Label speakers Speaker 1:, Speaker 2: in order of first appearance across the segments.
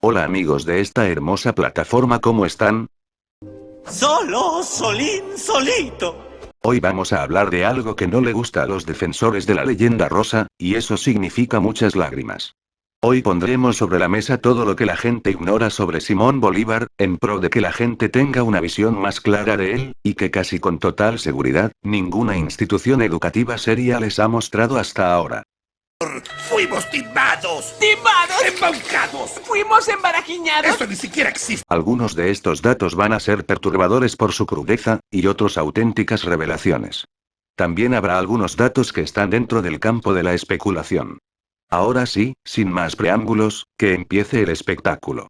Speaker 1: Hola amigos de esta hermosa plataforma, ¿cómo están?
Speaker 2: Solito.
Speaker 1: Hoy vamos a hablar de algo que no le gusta a los defensores de la leyenda rosa, y eso significa muchas lágrimas. Hoy pondremos sobre la mesa todo lo que la gente ignora sobre Simón Bolívar, en pro de que la gente tenga una visión más clara de él, y que casi con total seguridad, ninguna institución educativa seria les ha mostrado hasta ahora.
Speaker 2: Fuimos timados.
Speaker 3: ¡Timados!
Speaker 2: Embaucados.
Speaker 3: ¡Fuimos embarajiñados!
Speaker 2: Eso ni siquiera existe.
Speaker 1: Algunos de estos datos van a ser perturbadores por su crudeza, y otros auténticas revelaciones. También habrá algunos datos que están dentro del campo de la especulación. Ahora sí, sin más preámbulos, que empiece el espectáculo.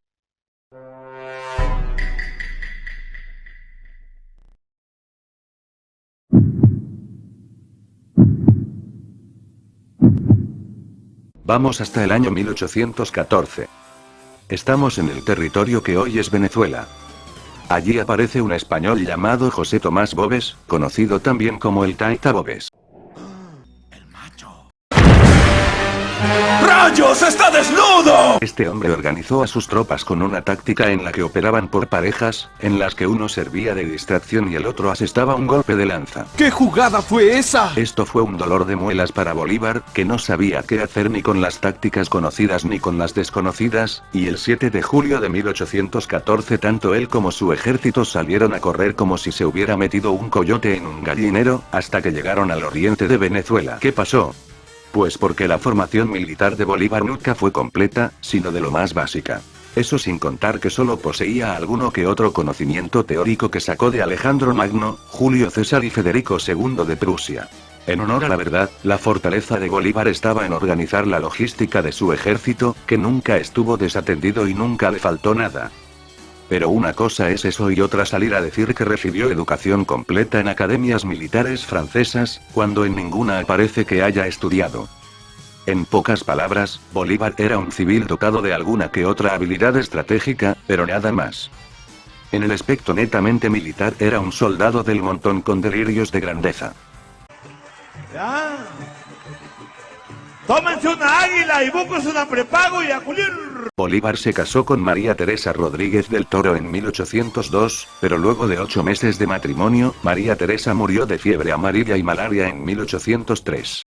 Speaker 1: Vamos hasta el año 1814. Estamos en el territorio que hoy es Venezuela. Allí aparece un español llamado José Tomás Boves, conocido también como el Taita Boves.
Speaker 2: El macho. ¡Rayos! ¡Está desnudo!
Speaker 1: Este hombre organizó a sus tropas con una táctica en la que operaban por parejas, en las que uno servía de distracción y el otro asestaba un golpe de lanza.
Speaker 4: ¿Qué jugada fue esa?
Speaker 1: Esto fue un dolor de muelas para Bolívar, que no sabía qué hacer ni con las tácticas conocidas ni con las desconocidas, y el 7 de julio de 1814 tanto él como su ejército salieron a correr como si se hubiera metido un coyote en un gallinero, hasta que llegaron al oriente de Venezuela. ¿Qué pasó? Pues porque la formación militar de Bolívar nunca fue completa, sino de lo más básica. Eso sin contar que solo poseía alguno que otro conocimiento teórico que sacó de Alejandro Magno, Julio César y Federico II de Prusia. En honor a la verdad, la fortaleza de Bolívar estaba en organizar la logística de su ejército, que nunca estuvo desatendido y nunca le faltó nada. Pero una cosa es eso y otra salir a decir que recibió educación completa en academias militares francesas, cuando en ninguna aparece que haya estudiado. En pocas palabras, Bolívar era un civil dotado de alguna que otra habilidad estratégica, pero nada más. En el aspecto netamente militar era un soldado del montón con delirios de grandeza.
Speaker 5: Ya. Tómense una águila y búsquense una prepago y a culir.
Speaker 1: Bolívar se casó con María Teresa Rodríguez del Toro en 1802, pero luego de 8 meses de matrimonio, María Teresa murió de fiebre amarilla y malaria en 1803.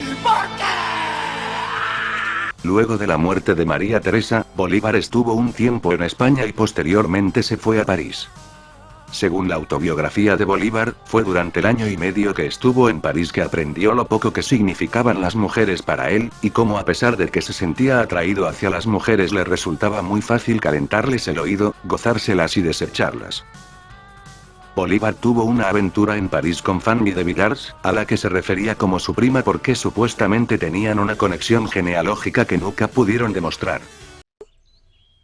Speaker 1: Luego de la muerte de María Teresa, Bolívar estuvo un tiempo en España y posteriormente se fue a París. Según la autobiografía de Bolívar, fue durante el año y medio que estuvo en París que aprendió lo poco que significaban las mujeres para él, y cómo a pesar de que se sentía atraído hacia las mujeres le resultaba muy fácil calentarles el oído, gozárselas y desecharlas. Bolívar tuvo una aventura en París con Fanny de Villars, a la que se refería como su prima porque supuestamente tenían una conexión genealógica que nunca pudieron demostrar.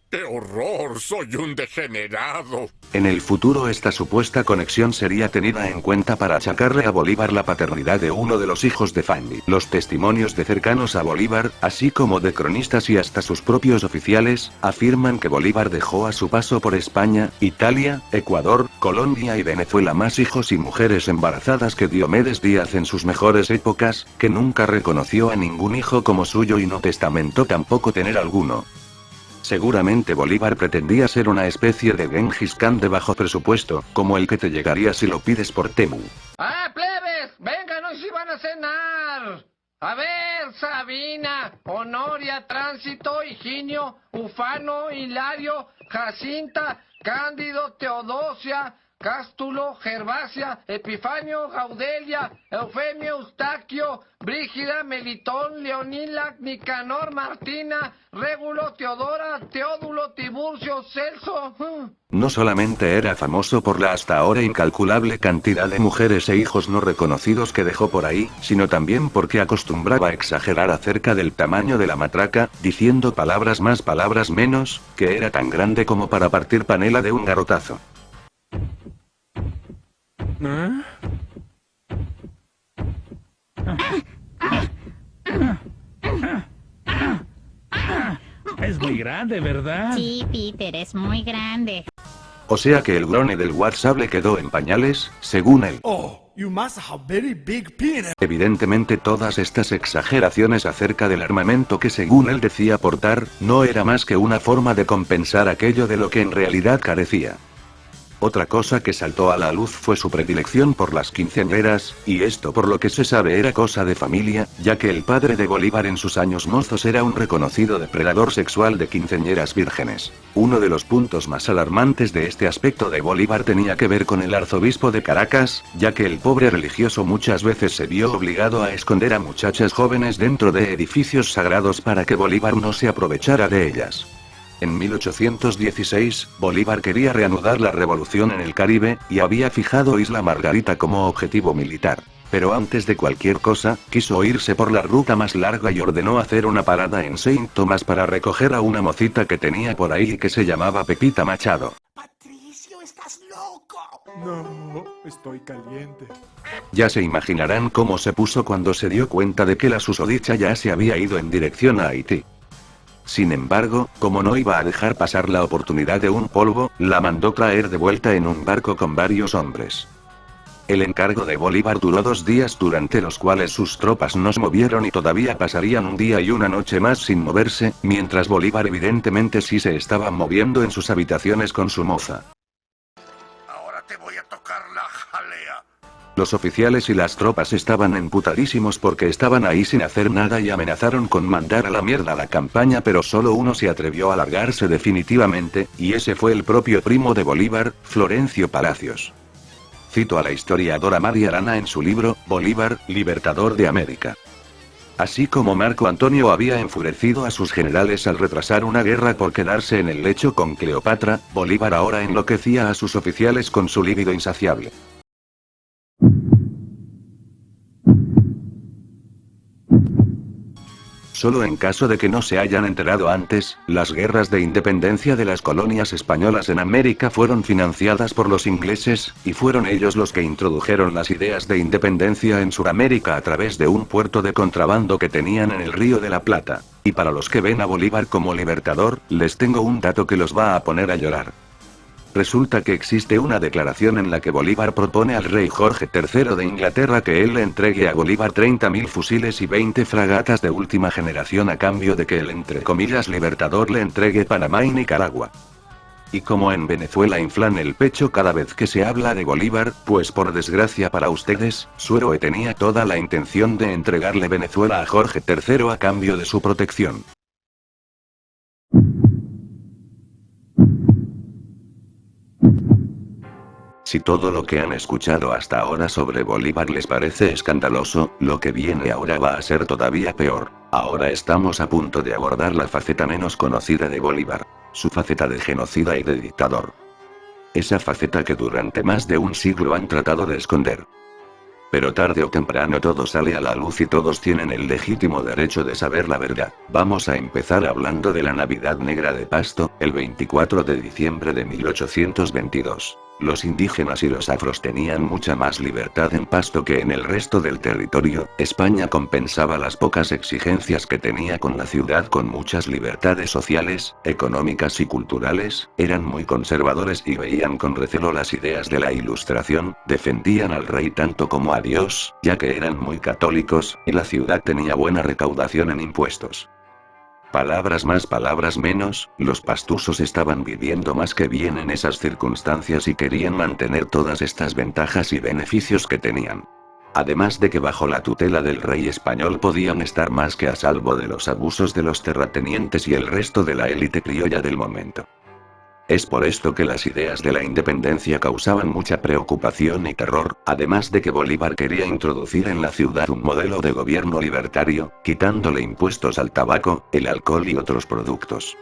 Speaker 6: ¡Qué horror! ¡Soy un degenerado!
Speaker 1: En el futuro esta supuesta conexión sería tenida en cuenta para achacarle a Bolívar la paternidad de uno de los hijos de Fanny. Los testimonios de cercanos a Bolívar, así como de cronistas y hasta sus propios oficiales, afirman que Bolívar dejó a su paso por España, Italia, Ecuador, Colombia y Venezuela más hijos y mujeres embarazadas que Diomedes Díaz en sus mejores épocas, que nunca reconoció a ningún hijo como suyo y no testamentó tampoco tener alguno. Seguramente Bolívar pretendía ser una especie de Gengis Khan de bajo presupuesto, como el que te llegaría si lo pides por Temu.
Speaker 7: ¡Ah, plebes! ¡Vengan, hoy sí van a cenar! A ver, Sabina, Honoria, Tránsito, Higinio, Ufano, Hilario, Jacinta, Cándido, Teodosia, Cástulo, Gervasia, Epifanio, Gaudelia, Eufemio, Eustaquio, Brígida, Melitón, Leonila, Nicanor, Martina, Régulo, Teodora, Teodulo, Tiburcio, Celso.
Speaker 1: No solamente era famoso por la hasta ahora incalculable cantidad de mujeres e hijos no reconocidos que dejó por ahí, sino también porque acostumbraba a exagerar acerca del tamaño de la matraca, diciendo palabras más palabras menos, que era tan grande como para partir panela de un garrotazo.
Speaker 8: Es muy grande, ¿verdad?
Speaker 9: Sí, Peter, es muy grande.
Speaker 1: O sea que el grone del WhatsApp le quedó en pañales, según él.
Speaker 2: Oh,
Speaker 5: you must have very big penis.
Speaker 1: Evidentemente todas estas exageraciones acerca del armamento que según él decía portar, no era más que una forma de compensar aquello de lo que en realidad carecía. Otra cosa que saltó a la luz fue su predilección por las quinceañeras, y esto por lo que se sabe era cosa de familia, ya que el padre de Bolívar en sus años mozos era un reconocido depredador sexual de quinceañeras vírgenes. Uno de los puntos más alarmantes de este aspecto de Bolívar tenía que ver con el arzobispo de Caracas, ya que el pobre religioso muchas veces se vio obligado a esconder a muchachas jóvenes dentro de edificios sagrados para que Bolívar no se aprovechara de ellas. En 1816, Bolívar quería reanudar la revolución en el Caribe, y había fijado Isla Margarita como objetivo militar. Pero antes de cualquier cosa, quiso irse por la ruta más larga y ordenó hacer una parada en Saint Thomas para recoger a una mocita que tenía por ahí y que se llamaba Pepita Machado.
Speaker 2: Patricio, estás loco.
Speaker 3: No, estoy caliente.
Speaker 1: Ya se imaginarán cómo se puso cuando se dio cuenta de que la susodicha ya se había ido en dirección a Haití. Sin embargo, como no iba a dejar pasar la oportunidad de un polvo, la mandó traer de vuelta en un barco con varios hombres. El encargo de Bolívar duró 2 días durante los cuales sus tropas no se movieron y todavía pasarían un día y una noche más sin moverse, mientras Bolívar evidentemente sí se estaba moviendo en sus habitaciones con su moza.
Speaker 2: Ahora te voy a tocar la jalea.
Speaker 1: Los oficiales y las tropas estaban emputadísimos porque estaban ahí sin hacer nada y amenazaron con mandar a la mierda la campaña, pero solo uno se atrevió a largarse definitivamente, y ese fue el propio primo de Bolívar, Florencio Palacios. Cito a la historiadora María Arana en su libro, Bolívar, Libertador de América. Así como Marco Antonio había enfurecido a sus generales al retrasar una guerra por quedarse en el lecho con Cleopatra, Bolívar ahora enloquecía a sus oficiales con su líbido insaciable. Solo en caso de que no se hayan enterado antes, las guerras de independencia de las colonias españolas en América fueron financiadas por los ingleses, y fueron ellos los que introdujeron las ideas de independencia en Sudamérica a través de un puerto de contrabando que tenían en el Río de la Plata. Y para los que ven a Bolívar como libertador, les tengo un dato que los va a poner a llorar. Resulta que existe una declaración en la que Bolívar propone al rey Jorge III de Inglaterra que él le entregue a Bolívar 30.000 fusiles y 20 fragatas de última generación a cambio de que el entre comillas libertador le entregue Panamá y Nicaragua. Y como en Venezuela inflan el pecho cada vez que se habla de Bolívar, pues por desgracia para ustedes, su héroe tenía toda la intención de entregarle Venezuela a Jorge III a cambio de su protección. Si todo lo que han escuchado hasta ahora sobre Bolívar les parece escandaloso, lo que viene ahora va a ser todavía peor. Ahora estamos a punto de abordar la faceta menos conocida de Bolívar, su faceta de genocida y de dictador. Esa faceta que durante más de un siglo han tratado de esconder. Pero tarde o temprano todo sale a la luz y todos tienen el legítimo derecho de saber la verdad. Vamos a empezar hablando de la Navidad Negra de Pasto, el 24 de diciembre de 1822. Los indígenas y los afros tenían mucha más libertad en Pasto que en el resto del territorio. España compensaba las pocas exigencias que tenía con la ciudad con muchas libertades sociales, económicas y culturales. Eran muy conservadores y veían con recelo las ideas de la Ilustración, defendían al rey tanto como a Dios, ya que eran muy católicos, y la ciudad tenía buena recaudación en impuestos. Palabras más, palabras menos, los pastusos estaban viviendo más que bien en esas circunstancias y querían mantener todas estas ventajas y beneficios que tenían. Además de que bajo la tutela del rey español podían estar más que a salvo de los abusos de los terratenientes y el resto de la élite criolla del momento. Es por esto que las ideas de la independencia causaban mucha preocupación y terror, además de que Bolívar quería introducir en la ciudad un modelo de gobierno libertario, quitándole impuestos al tabaco, el alcohol y otros productos.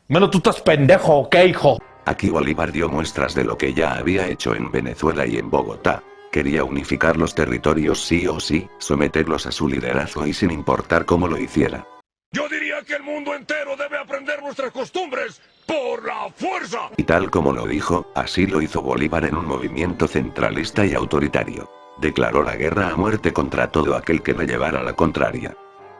Speaker 8: Bueno, tú estás pendejo, ¿o qué, hijo?
Speaker 1: Aquí Bolívar dio muestras de lo que ya había hecho en Venezuela y en Bogotá. Quería unificar los territorios sí o sí, someterlos a su liderazgo y sin importar cómo lo hiciera.
Speaker 6: Yo diría que el mundo entero debe aprender nuestras costumbres por la fuerza.
Speaker 1: Y tal como lo dijo, así lo hizo Bolívar en un movimiento centralista y autoritario. Declaró la guerra a muerte contra todo aquel que le llevara la contraria.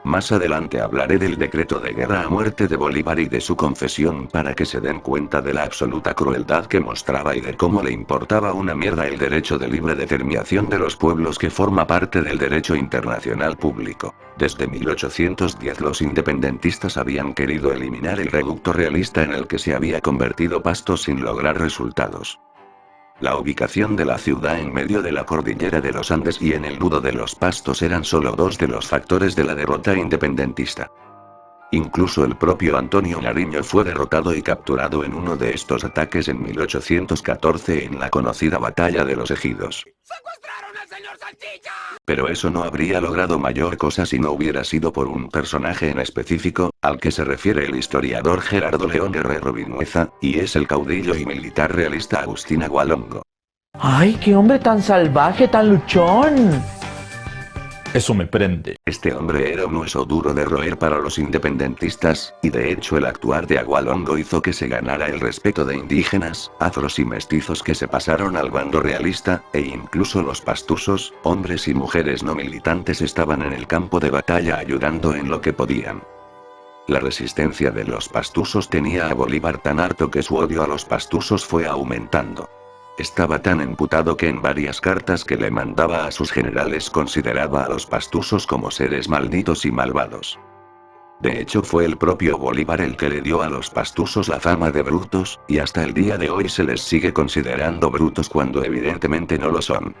Speaker 1: Más adelante hablaré del decreto de guerra a muerte de Bolívar y de su confesión para que se den cuenta de la absoluta crueldad que mostraba y de cómo le importaba una mierda el derecho de libre determinación de los pueblos que forma parte del derecho internacional público. Desde 1810 los independentistas habían querido eliminar el reducto realista en el que se había convertido Pasto sin lograr resultados. La ubicación de la ciudad en medio de la cordillera de los Andes y en el nudo de los Pastos eran solo dos de los factores de la derrota independentista. Incluso el propio Antonio Nariño fue derrotado y capturado en uno de estos ataques en 1814 en la conocida Batalla de los Ejidos.
Speaker 2: ¡Secuestraron al señor Salchicha!
Speaker 1: Pero eso no habría logrado mayor cosa si no hubiera sido por un personaje en específico, al que se refiere el historiador Gerardo León Guerrero Vinuesa, y es el caudillo y militar realista Agustín Agualongo.
Speaker 5: ¡Ay, qué hombre tan salvaje, tan luchón!
Speaker 8: Eso me prende.
Speaker 1: Este hombre era un hueso duro de roer para los independentistas, y de hecho el actuar de Agualongo hizo que se ganara el respeto de indígenas, afros y mestizos que se pasaron al bando realista, e incluso los pastusos, hombres y mujeres no militantes estaban en el campo de batalla ayudando en lo que podían. La resistencia de los pastusos tenía a Bolívar tan harto que su odio a los pastusos fue aumentando. Estaba tan emputado que en varias cartas que le mandaba a sus generales consideraba a los pastusos como seres malditos y malvados. De hecho fue el propio Bolívar el que le dio a los pastusos la fama de brutos, y hasta el día de hoy se les sigue considerando brutos cuando evidentemente no lo son.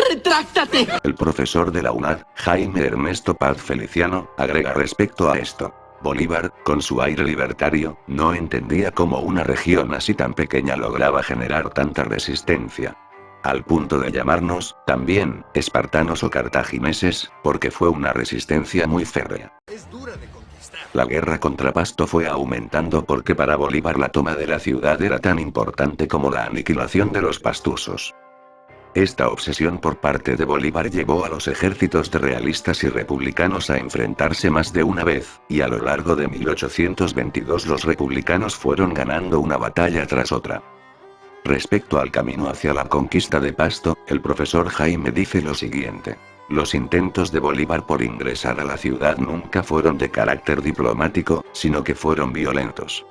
Speaker 5: ¡Retráctate!
Speaker 1: El profesor de la UNAD, Jaime Ernesto Paz Feliciano, agrega respecto a esto. Bolívar, con su aire libertario, no entendía cómo una región así tan pequeña lograba generar tanta resistencia. Al punto de llamarnos, también, espartanos o cartagineses, porque fue una resistencia muy férrea.
Speaker 2: Es dura de conquistar.
Speaker 1: La guerra contra Pasto fue aumentando porque para Bolívar la toma de la ciudad era tan importante como la aniquilación de los pastusos. Esta obsesión por parte de Bolívar llevó a los ejércitos de realistas y republicanos a enfrentarse más de una vez, y a lo largo de 1822 los republicanos fueron ganando una batalla tras otra. Respecto al camino hacia la conquista de Pasto, el profesor Jaime dice lo siguiente. Los intentos de Bolívar por ingresar a la ciudad nunca fueron de carácter diplomático, sino que fueron violentos.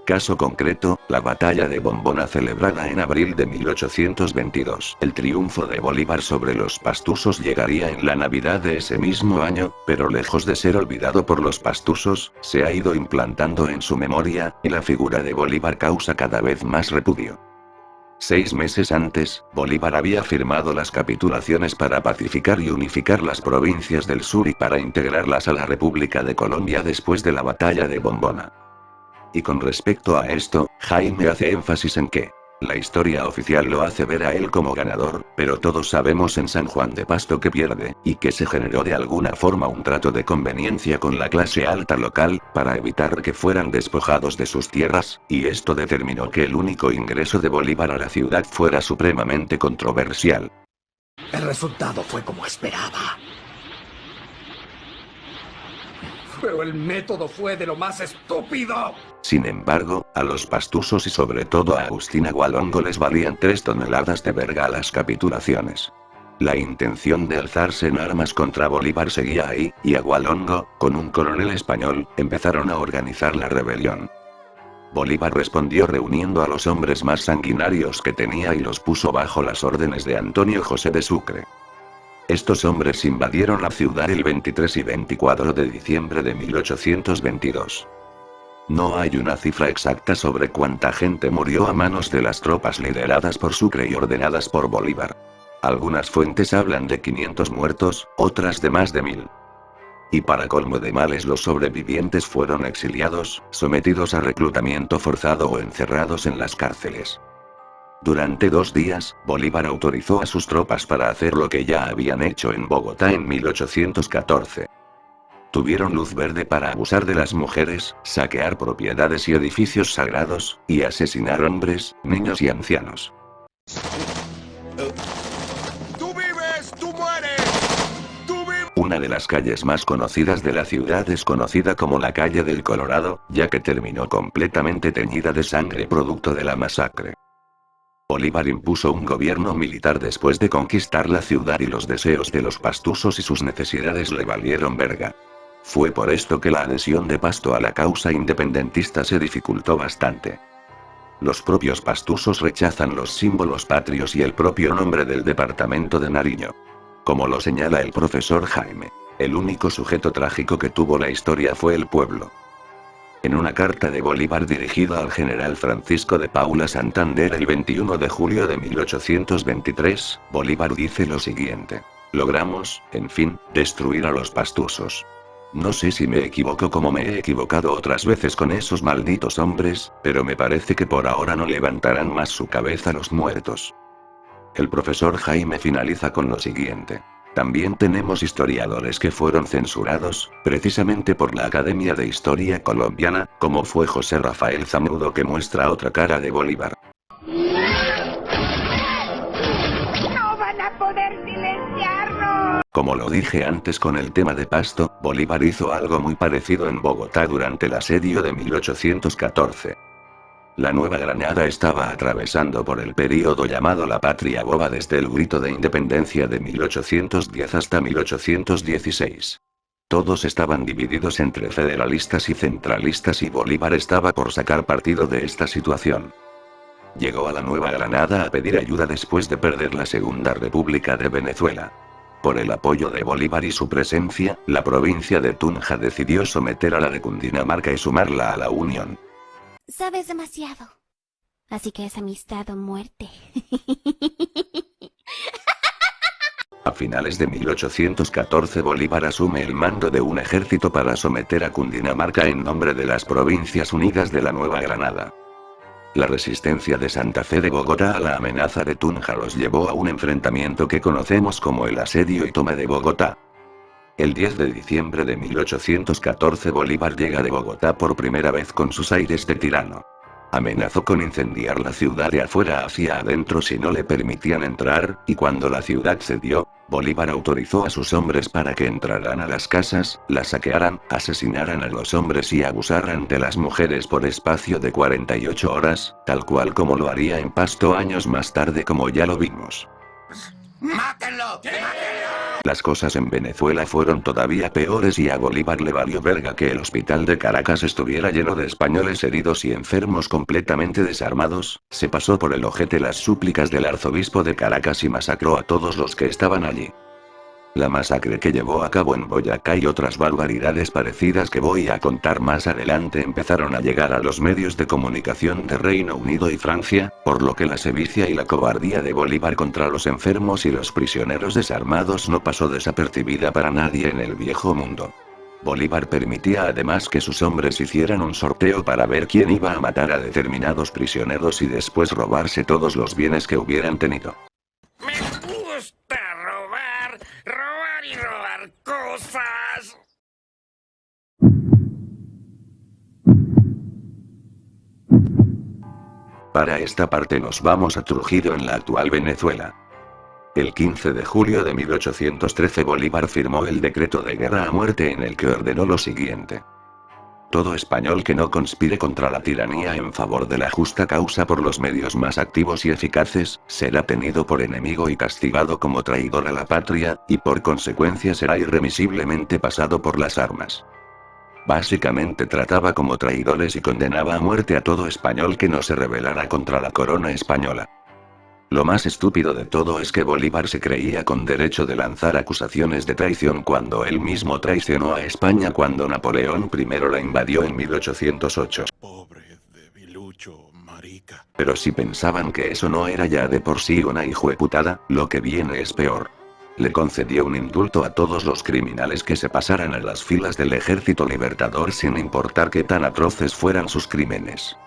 Speaker 1: Caso concreto, la batalla de Bombona celebrada en abril de 1822. El triunfo de Bolívar sobre los pastusos llegaría en la Navidad de ese mismo año, pero lejos de ser olvidado por los pastusos, se ha ido implantando en su memoria, y la figura de Bolívar causa cada vez más repudio. 6 meses antes, Bolívar había firmado las capitulaciones para pacificar y unificar las provincias del sur y para integrarlas a la República de Colombia después de la batalla de Bombona. Y con respecto a esto, Jaime hace énfasis en que la historia oficial lo hace ver a él como ganador, pero todos sabemos en San Juan de Pasto que pierde, y que se generó de alguna forma un trato de conveniencia con la clase alta local, para evitar que fueran despojados de sus tierras, y esto determinó que el único ingreso de Bolívar a la ciudad fuera supremamente controversial.
Speaker 2: El resultado fue como esperaba. Pero el método fue de lo más estúpido.
Speaker 1: Sin embargo, a los pastusos y sobre todo a Agustín Agualongo les valían 3 toneladas de verga las capitulaciones. La intención de alzarse en armas contra Bolívar seguía ahí, y Agualongo, con un coronel español, empezaron a organizar la rebelión. Bolívar respondió reuniendo a los hombres más sanguinarios que tenía y los puso bajo las órdenes de Antonio José de Sucre. Estos hombres invadieron la ciudad el 23 y 24 de diciembre de 1822. No hay una cifra exacta sobre cuánta gente murió a manos de las tropas lideradas por Sucre y ordenadas por Bolívar. Algunas fuentes hablan de 500 muertos, otras de más de 1000. Y para colmo de males los sobrevivientes fueron exiliados, sometidos a reclutamiento forzado o encerrados en las cárceles. Durante 2 días, Bolívar autorizó a sus tropas para hacer lo que ya habían hecho en Bogotá en 1814. Tuvieron luz verde para abusar de las mujeres, saquear propiedades y edificios sagrados, y asesinar hombres, niños y ancianos.
Speaker 2: ¡Tú vives, tú mueres! ¡Tú vives!
Speaker 1: Una de las calles más conocidas de la ciudad es conocida como la calle del Colorado, ya que terminó completamente teñida de sangre producto de la masacre. Bolívar impuso un gobierno militar después de conquistar la ciudad y los deseos de los pastusos y sus necesidades le valieron verga. Fue por esto que la adhesión de Pasto a la causa independentista se dificultó bastante. Los propios pastusos rechazan los símbolos patrios y el propio nombre del departamento de Nariño. Como lo señala el profesor Jaime, el único sujeto trágico que tuvo la historia fue el pueblo. En una carta de Bolívar dirigida al general Francisco de Paula Santander el 21 de julio de 1823, Bolívar dice lo siguiente: logramos, en fin, destruir a los pastusos. No sé si me equivoco como me he equivocado otras veces con esos malditos hombres, pero me parece que por ahora no levantarán más su cabeza los muertos. El profesor Jaime finaliza con lo siguiente: también tenemos historiadores que fueron censurados, precisamente por la Academia de Historia Colombiana, como fue José Rafael Zamudo, que muestra otra cara de Bolívar.
Speaker 4: ¡No van a poder silenciarnos!
Speaker 1: Como lo dije antes con el tema de Pasto, Bolívar hizo algo muy parecido en Bogotá durante el asedio de 1814. La Nueva Granada estaba atravesando por el período llamado la Patria Boba desde el grito de independencia de 1810 hasta 1816. Todos estaban divididos entre federalistas y centralistas y Bolívar estaba por sacar partido de esta situación. Llegó a la Nueva Granada a pedir ayuda después de perder la Segunda República de Venezuela. Por el apoyo de Bolívar y su presencia, la provincia de Tunja decidió someter a la de Cundinamarca y sumarla a la Unión.
Speaker 9: Sabes demasiado. Así que es amistad o muerte.
Speaker 1: A finales de 1814 Bolívar asume el mando de un ejército para someter a Cundinamarca en nombre de las Provincias Unidas de la Nueva Granada. La resistencia de Santa Fe de Bogotá a la amenaza de Tunja los llevó a un enfrentamiento que conocemos como el asedio y toma de Bogotá. El 10 de diciembre de 1814 Bolívar llega de Bogotá por primera vez con sus aires de tirano. Amenazó con incendiar la ciudad de afuera hacia adentro si no le permitían entrar, y cuando la ciudad cedió, Bolívar autorizó a sus hombres para que entraran a las casas, las saquearan, asesinaran a los hombres y abusaran de las mujeres por espacio de 48 horas, tal cual como lo haría en Pasto años más tarde, como ya lo vimos.
Speaker 2: ¡Mátenlo!
Speaker 1: Las cosas en Venezuela fueron todavía peores y a Bolívar le valió verga que el hospital de Caracas estuviera lleno de españoles heridos y enfermos completamente desarmados. Se pasó por el ojete las súplicas del arzobispo de Caracas y masacró a todos los que estaban allí. La masacre que llevó a cabo en Boyacá y otras barbaridades parecidas que voy a contar más adelante empezaron a llegar a los medios de comunicación de Reino Unido y Francia, por lo que la sevicia y la cobardía de Bolívar contra los enfermos y los prisioneros desarmados no pasó desapercibida para nadie en el viejo mundo. Bolívar permitía además que sus hombres hicieran un sorteo para ver quién iba a matar a determinados prisioneros y después robarse todos los bienes que hubieran tenido.
Speaker 6: Me gusta robar y robar cosas.
Speaker 1: Para esta parte nos vamos a Trujillo en la actual Venezuela. El 15 de julio de 1813 Bolívar firmó el decreto de guerra a muerte en el que ordenó lo siguiente: todo español que no conspire contra la tiranía en favor de la justa causa por los medios más activos y eficaces, será tenido por enemigo y castigado como traidor a la patria, y por consecuencia será irremisiblemente pasado por las armas. Básicamente trataba como traidores y condenaba a muerte a todo español que no se rebelara contra la corona española. Lo más estúpido de todo es que Bolívar se creía con derecho de lanzar acusaciones de traición cuando él mismo traicionó a España cuando Napoleón I la invadió en 1808.
Speaker 3: Pobre debilucho, marica.
Speaker 1: Pero si pensaban que eso no era ya de por sí una hijueputada, lo que viene es peor. Le concedió un indulto a todos los criminales que se pasaran a las filas del Ejército Libertador sin importar qué tan atroces fueran sus crímenes.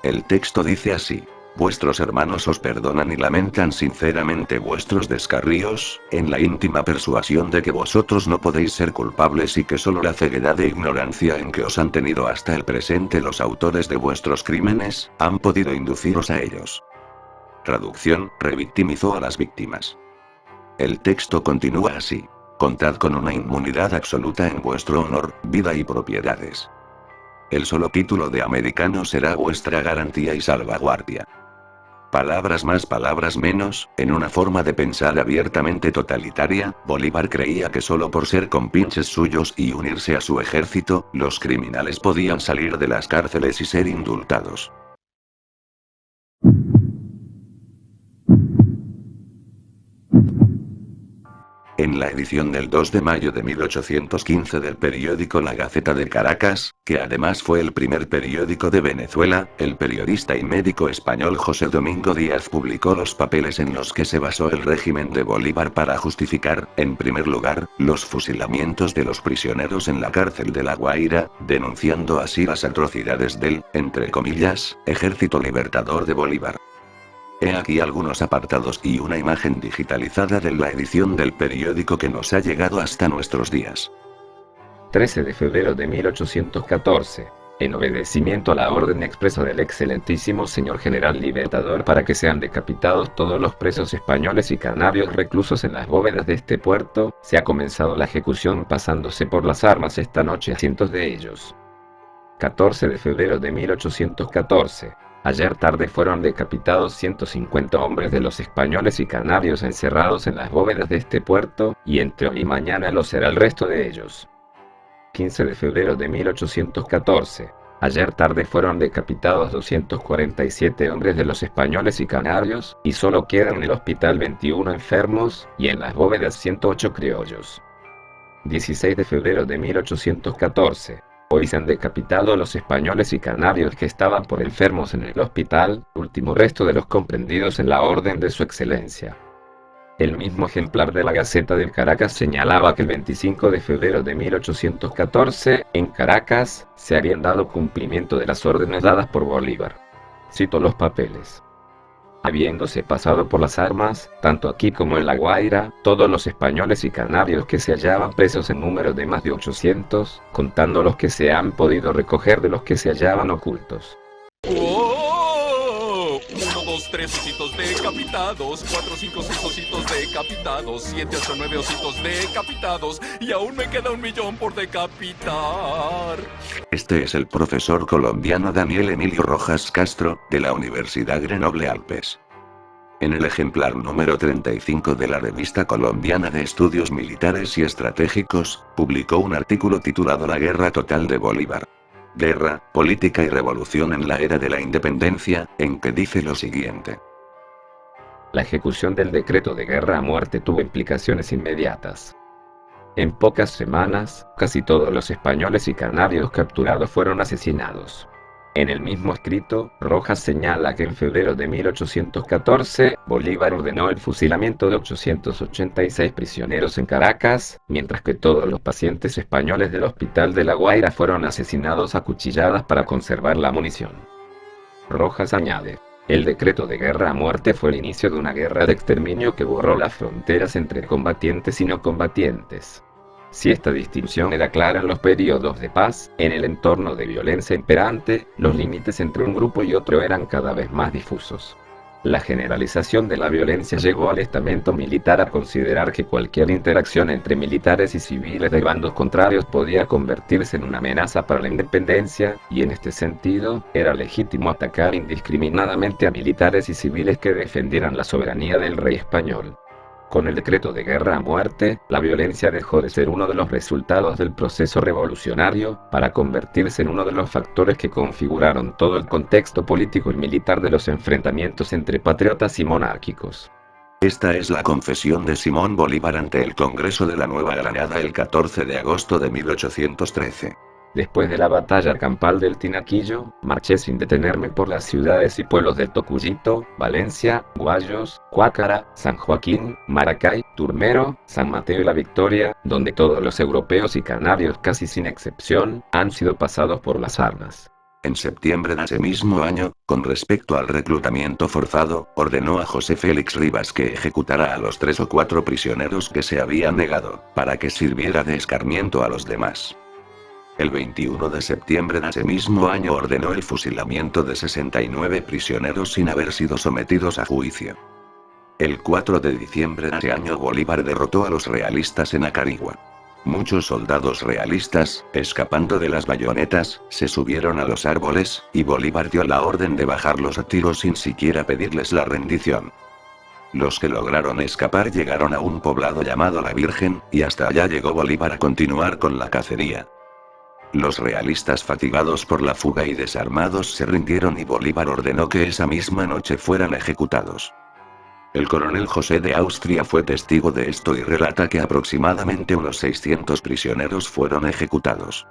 Speaker 1: El texto dice así: vuestros hermanos os perdonan y lamentan sinceramente vuestros descarríos, en la íntima persuasión de que vosotros no podéis ser culpables y que solo la ceguedad e ignorancia en que os han tenido hasta el presente los autores de vuestros crímenes, han podido induciros a ellos. Traducción: revictimizó a las víctimas. El texto continúa así: contad con una inmunidad absoluta en vuestro honor, vida y propiedades. El solo título de americano será vuestra garantía y salvaguardia. Palabras más, palabras menos, en una forma de pensar abiertamente totalitaria, Bolívar creía que solo por ser compinches suyos y unirse a su ejército, los criminales podían salir de las cárceles y ser indultados. En la edición del 2 de mayo de 1815 del periódico La Gaceta de Caracas, que además fue el primer periódico de Venezuela, el periodista y médico español José Domingo Díaz publicó los papeles en los que se basó el régimen de Bolívar para justificar, en primer lugar, los fusilamientos de los prisioneros en la cárcel de La Guaira, denunciando así las atrocidades del, entre comillas, Ejército Libertador de Bolívar. He aquí algunos apartados y una imagen digitalizada de la edición del periódico que nos ha llegado hasta nuestros días.
Speaker 10: 13 de febrero de 1814. En obedecimiento a la orden expresa del excelentísimo señor general Libertador para que sean decapitados todos los presos españoles y canarios reclusos en las bóvedas de este puerto, se ha comenzado la ejecución pasándose por las armas esta noche a cientos de ellos. 14 de febrero de 1814. Ayer tarde fueron decapitados 150 hombres de los españoles y canarios encerrados en las bóvedas de este puerto, y entre hoy y mañana lo será el resto de ellos. 15 de febrero de 1814. Ayer tarde fueron decapitados 247 hombres de los españoles y canarios, y solo quedan en el hospital 21 enfermos, y en las bóvedas 108 criollos. 16 de febrero de 1814. Hoy se han decapitado los españoles y canarios que estaban por enfermos en el hospital, último resto de los comprendidos en la orden de su excelencia. El mismo ejemplar de la Gaceta de Caracas señalaba que el 25 de febrero de 1814, en Caracas, se habían dado cumplimiento de las órdenes dadas por Bolívar. Cito los papeles. Habiéndose pasado por las armas, tanto aquí como en La Guaira, todos los españoles y canarios que se hallaban presos en número de más de 800, contando los que se han podido recoger de los que se hallaban ocultos.
Speaker 6: ¡Oh! 1, 2, 3 ositos decapitados, 4, 5, 6 ositos decapitados, 7, 8, 9 ositos decapitados, y aún me queda 1 millón por decapitar.
Speaker 1: Este es el profesor colombiano Daniel Emilio Rojas Castro, de la Universidad Grenoble Alpes. En el ejemplar número 35 de la Revista Colombiana de Estudios Militares y Estratégicos, publicó un artículo titulado La Guerra Total de Bolívar. Guerra, Política y Revolución en la Era de la Independencia, en que dice lo siguiente.
Speaker 10: La ejecución del decreto de guerra a muerte tuvo implicaciones inmediatas. En pocas semanas, casi todos los españoles y canarios capturados fueron asesinados. En el mismo escrito, Rojas señala que en febrero de 1814, Bolívar ordenó el fusilamiento de 886 prisioneros en Caracas, mientras que todos los pacientes españoles del hospital de La Guaira fueron asesinados a cuchilladas para conservar la munición. Rojas añade, el decreto de guerra a muerte fue el inicio de una guerra de exterminio que borró las fronteras entre combatientes y no combatientes. Si esta distinción era clara en los periodos de paz, en el entorno de violencia imperante, los límites entre un grupo y otro eran cada vez más difusos. La generalización de la violencia llegó al estamento militar a considerar que cualquier interacción entre militares y civiles de bandos contrarios podía convertirse en una amenaza para la independencia, y en este sentido, era legítimo atacar indiscriminadamente a militares y civiles que defendieran la soberanía del rey español. Con el decreto de guerra a muerte, la violencia dejó de ser uno de los resultados del proceso revolucionario, para convertirse en uno de los factores que configuraron todo el contexto político y militar de los enfrentamientos entre patriotas y monárquicos.
Speaker 1: Esta es la confesión de Simón Bolívar ante el Congreso de la Nueva Granada el 14 de agosto de 1813.
Speaker 10: Después de la batalla campal del Tinaquillo, marché sin detenerme por las ciudades y pueblos de Tocuyito, Valencia, Guayos, Cuácara, San Joaquín, Maracay, Turmero, San Mateo y La Victoria, donde todos los europeos y canarios casi sin excepción, han sido pasados por las armas.
Speaker 1: En septiembre de ese mismo año, con respecto al reclutamiento forzado, ordenó a José Félix Rivas que ejecutara a los 3 o 4 prisioneros que se habían negado, para que sirviera de escarmiento a los demás. El 21 de septiembre de ese mismo año ordenó el fusilamiento de 69 prisioneros sin haber sido sometidos a juicio. El 4 de diciembre de ese año Bolívar derrotó a los realistas en Acarigua. Muchos soldados realistas, escapando de las bayonetas, se subieron a los árboles, y Bolívar dio la orden de bajarlos a tiros sin siquiera pedirles la rendición. Los que lograron escapar llegaron a un poblado llamado La Virgen, y hasta allá llegó Bolívar a continuar con la cacería. Los realistas, fatigados por la fuga y desarmados, se rindieron y Bolívar ordenó que esa misma noche fueran ejecutados. El coronel José de Austria fue testigo de esto y relata que aproximadamente unos 600 prisioneros fueron ejecutados.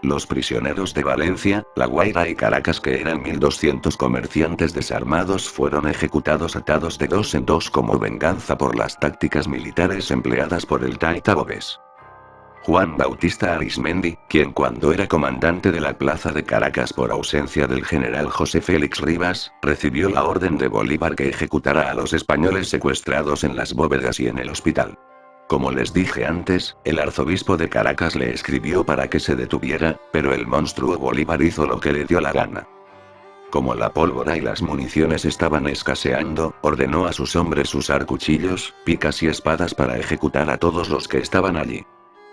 Speaker 1: Los prisioneros de Valencia, La Guaira y Caracas, que eran 1200 comerciantes desarmados, fueron ejecutados atados de dos en dos como venganza por las tácticas militares empleadas por el Taita Bobes. Juan Bautista Arismendi, quien cuando era comandante de la plaza de Caracas por ausencia del general José Félix Rivas, recibió la orden de Bolívar que ejecutara a los españoles secuestrados en las bóvedas y en el hospital. Como les dije antes, el arzobispo de Caracas le escribió para que se detuviera, pero el monstruo Bolívar hizo lo que le dio la gana. Como la pólvora y las municiones estaban escaseando, ordenó a sus hombres usar cuchillos, picas y espadas para ejecutar a todos los que estaban allí.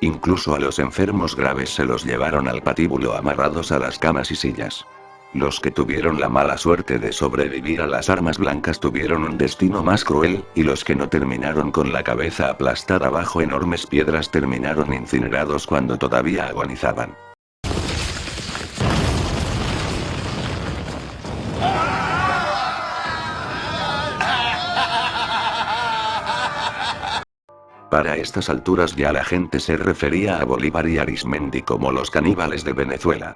Speaker 1: Incluso a los enfermos graves se los llevaron al patíbulo amarrados a las camas y sillas. Los que tuvieron la mala suerte de sobrevivir a las armas blancas tuvieron un destino más cruel, y los que no terminaron con la cabeza aplastada bajo enormes piedras terminaron incinerados cuando todavía agonizaban. Para estas alturas ya la gente se refería a Bolívar y Arismendi como los caníbales de Venezuela.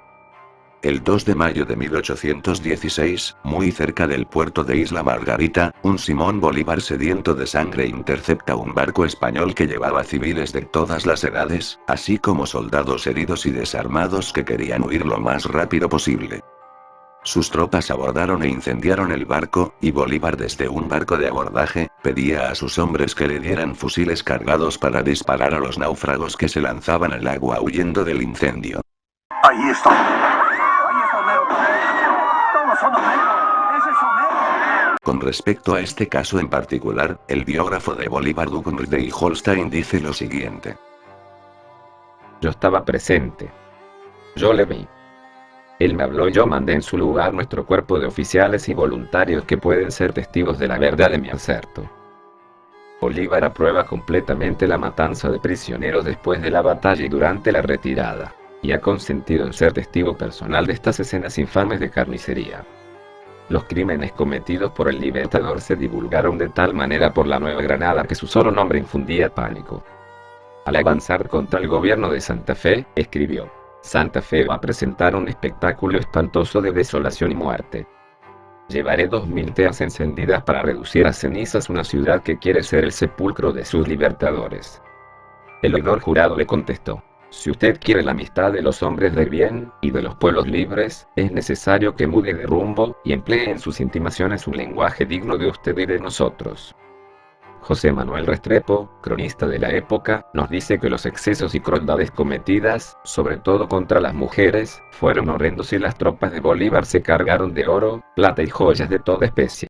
Speaker 1: El 2 de mayo de 1816, muy cerca del puerto de Isla Margarita, un Simón Bolívar sediento de sangre intercepta un barco español que llevaba civiles de todas las edades, así como soldados heridos y desarmados que querían huir lo más rápido posible. Sus tropas abordaron e incendiaron el barco, y Bolívar desde un barco de abordaje, pedía a sus hombres que le dieran fusiles cargados para disparar a los náufragos que se lanzaban al agua huyendo del incendio.
Speaker 2: Ahí está. Ahí está Homero. Todos son Homero. Ese es Homero.
Speaker 1: Con respecto a este caso en particular, el biógrafo de Bolívar Ducumr de Holstein dice lo siguiente.
Speaker 10: Yo estaba presente. Yo le vi. Él me habló y yo mandé en su lugar nuestro cuerpo de oficiales y voluntarios que pueden ser testigos de la verdad de mi aserto. Bolívar aprueba completamente la matanza de prisioneros después de la batalla y durante la retirada, y ha consentido en ser testigo personal de estas escenas infames de carnicería. Los crímenes cometidos por el Libertador se divulgaron de tal manera por la Nueva Granada que su solo nombre infundía pánico. Al avanzar contra el gobierno de Santa Fe, escribió: Santa Fe va a presentar un espectáculo espantoso de desolación y muerte. Llevaré 2000 teas encendidas para reducir a cenizas una ciudad que quiere ser el sepulcro de sus libertadores. El oidor jurado le contestó: si usted quiere la amistad de los hombres de bien, y de los pueblos libres, es necesario que mude de rumbo, y emplee en sus intimaciones un lenguaje digno de usted y de nosotros. José Manuel Restrepo, cronista de la época, nos dice que los excesos y crueldades cometidas, sobre todo contra las mujeres, fueron horrendos y las tropas de Bolívar se cargaron de oro, plata y joyas de toda especie.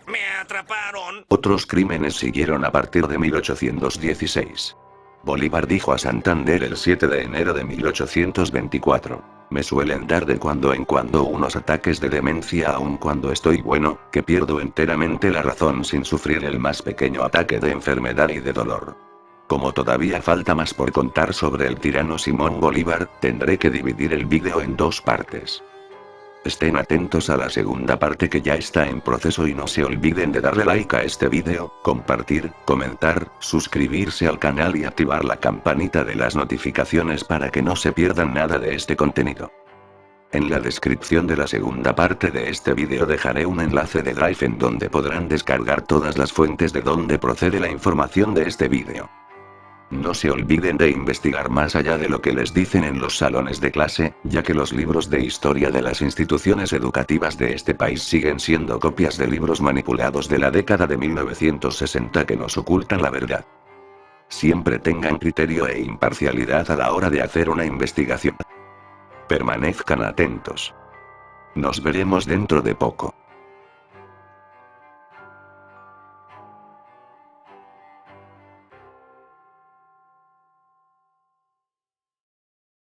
Speaker 2: Me atraparon.
Speaker 1: Otros crímenes siguieron a partir de 1816. Bolívar dijo a Santander el 7 de enero de 1824: me suelen dar de cuando en cuando unos ataques de demencia aun cuando estoy bueno, que pierdo enteramente la razón sin sufrir el más pequeño ataque de enfermedad y de dolor. Como todavía falta más por contar sobre el tirano Simón Bolívar, tendré que dividir el vídeo en dos partes. Estén atentos a la segunda parte que ya está en proceso y no se olviden de darle like a este vídeo, compartir, comentar, suscribirse al canal y activar la campanita de las notificaciones para que no se pierdan nada de este contenido. En la descripción de la segunda parte de este vídeo dejaré un enlace de Drive en donde podrán descargar todas las fuentes de donde procede la información de este vídeo. No se olviden de investigar más allá de lo que les dicen en los salones de clase, ya que los libros de historia de las instituciones educativas de este país siguen siendo copias de libros manipulados de la década de 1960 que nos ocultan la verdad. Siempre tengan criterio e imparcialidad a la hora de hacer una investigación. Permanezcan atentos. Nos veremos dentro de poco.